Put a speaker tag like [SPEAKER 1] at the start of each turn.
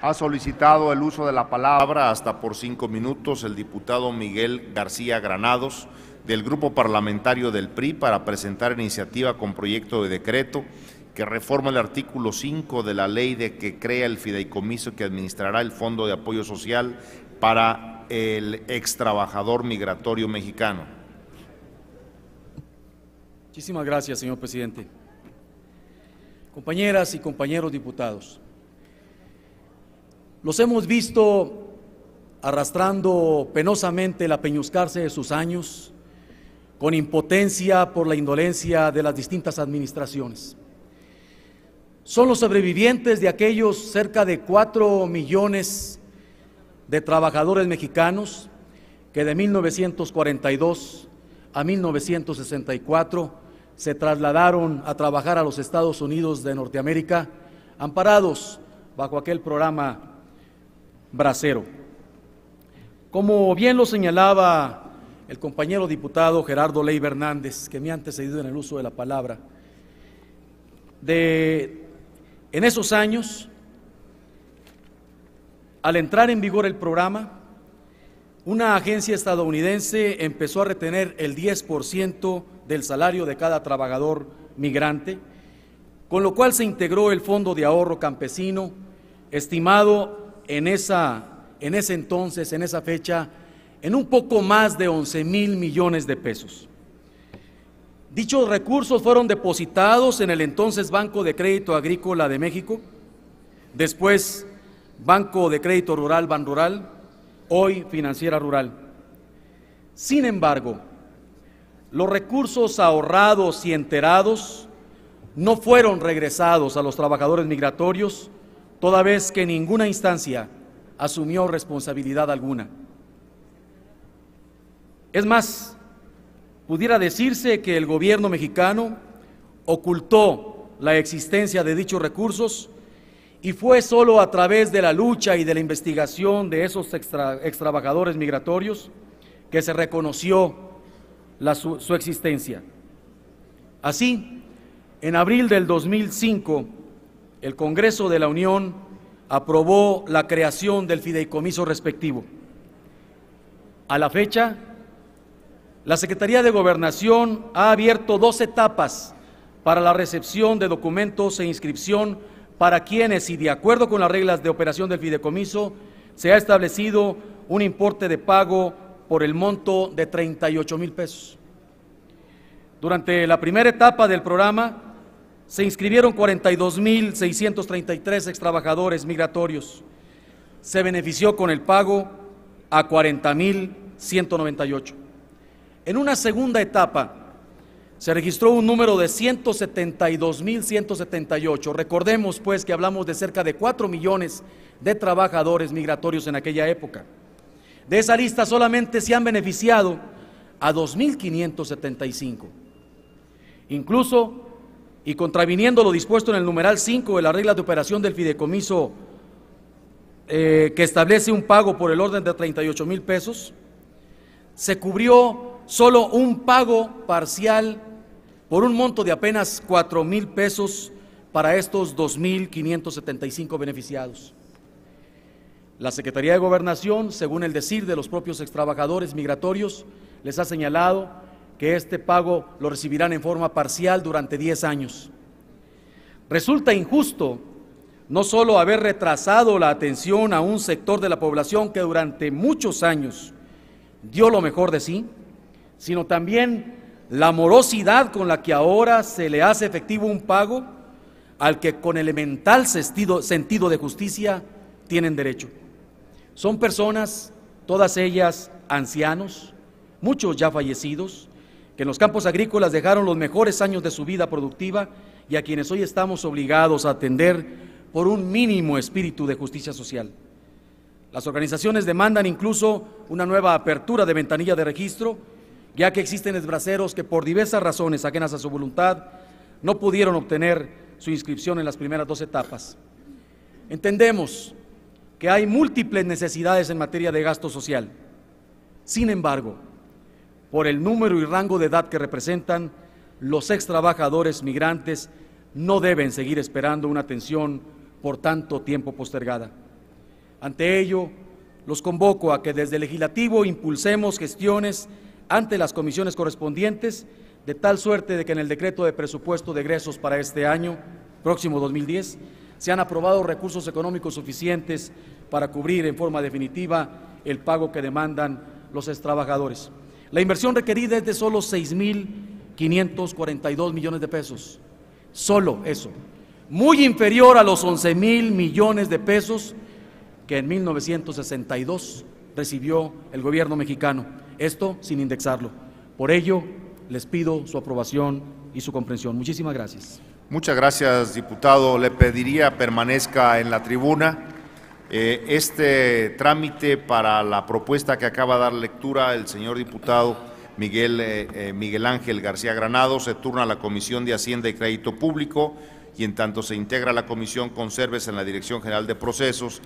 [SPEAKER 1] Ha solicitado el uso de la palabra hasta por 5 minutos el diputado Miguel García Granados, del Grupo Parlamentario del PRI, para presentar iniciativa con proyecto de decreto que reforma el artículo 5 de la ley de que crea el fideicomiso que administrará el Fondo de Apoyo Social para el extrabajador migratorio mexicano.
[SPEAKER 2] Muchísimas gracias, señor presidente. Compañeras y compañeros diputados, los hemos visto arrastrando penosamente el apeñuscarse de sus años, con impotencia por la indolencia de las distintas administraciones. Son los sobrevivientes de aquellos cerca de 4 millones de trabajadores mexicanos que de 1942 a 1964 se trasladaron a trabajar a los Estados Unidos de Norteamérica, amparados bajo aquel programa bracero. Como bien lo señalaba el compañero diputado Gerardo Leiva Hernández, que me ha antecedido en el uso de la palabra, en esos años, al entrar en vigor el programa, una agencia estadounidense empezó a retener el 10% del salario de cada trabajador migrante, con lo cual se integró el Fondo de Ahorro Campesino, estimado en ese entonces, en esa fecha, en un poco más de 11,000 millones de pesos. Dichos recursos fueron depositados en el entonces Banco de Crédito Agrícola de México, después Banco de Crédito Rural, Banrural, hoy Financiera Rural. Sin embargo, los recursos ahorrados y enterados no fueron regresados a los trabajadores migratorios, toda vez que ninguna instancia asumió responsabilidad alguna. Es más, pudiera decirse que el gobierno mexicano ocultó la existencia de dichos recursos y fue solo a través de la lucha y de la investigación de esos extrabajadores migratorios que se reconoció su existencia. Así, en abril del 2005, el Congreso de la Unión aprobó la creación del fideicomiso respectivo. A la fecha, la Secretaría de Gobernación ha abierto 2 etapas para la recepción de documentos e inscripción para quienes, y de acuerdo con las reglas de operación del fideicomiso, se ha establecido un importe de pago por el monto de 38,000 pesos. Durante la primera etapa del programa, se inscribieron 42,633 extrabajadores migratorios. Se benefició con el pago a 40,198. En una segunda etapa, se registró un número de 172,178. Recordemos, pues, que hablamos de cerca de 4 millones de trabajadores migratorios en aquella época. De esa lista solamente se han beneficiado a 2,575. Incluso, y contraviniendo lo dispuesto en el numeral 5 de las reglas de operación del fideicomiso, que establece un pago por el orden de 38,000 pesos, se cubrió solo un pago parcial por un monto de apenas 4,000 pesos para estos 2,575 beneficiados. La Secretaría de Gobernación, según el decir de los propios extrabajadores migratorios, les ha señalado que este pago lo recibirán en forma parcial durante 10 años. Resulta injusto no solo haber retrasado la atención a un sector de la población que durante muchos años dio lo mejor de sí, sino también la morosidad con la que ahora se le hace efectivo un pago al que con elemental sentido de justicia tienen derecho. Son personas, todas ellas ancianos, muchos ya fallecidos, que en los campos agrícolas dejaron los mejores años de su vida productiva y a quienes hoy estamos obligados a atender por un mínimo espíritu de justicia social. Las organizaciones demandan incluso una nueva apertura de ventanilla de registro, ya que existen esbraceros que por diversas razones ajenas a su voluntad no pudieron obtener su inscripción en las primeras 2 etapas. Entendemos que hay múltiples necesidades en materia de gasto social. Sin embargo, por el número y rango de edad que representan, los extrabajadores migrantes no deben seguir esperando una atención por tanto tiempo postergada. Ante ello, los convoco a que desde el Legislativo impulsemos gestiones ante las comisiones correspondientes, de tal suerte de que en el decreto de presupuesto de egresos para este año, próximo 2010, se han aprobado recursos económicos suficientes para cubrir en forma definitiva el pago que demandan los extrabajadores. La inversión requerida es de solo 6.542 millones de pesos, solo eso, muy inferior a los 11.000 millones de pesos que en 1962 recibió el gobierno mexicano, esto sin indexarlo. Por ello, les pido su aprobación y su comprensión. Muchísimas gracias.
[SPEAKER 1] Muchas gracias, diputado. Le pediría permanezca en la tribuna. Este trámite para la propuesta que acaba de dar lectura el señor diputado Miguel Ángel García Granados se turna a la Comisión de Hacienda y Crédito Público y en tanto se integra la comisión consérvese en la Dirección General de Procesos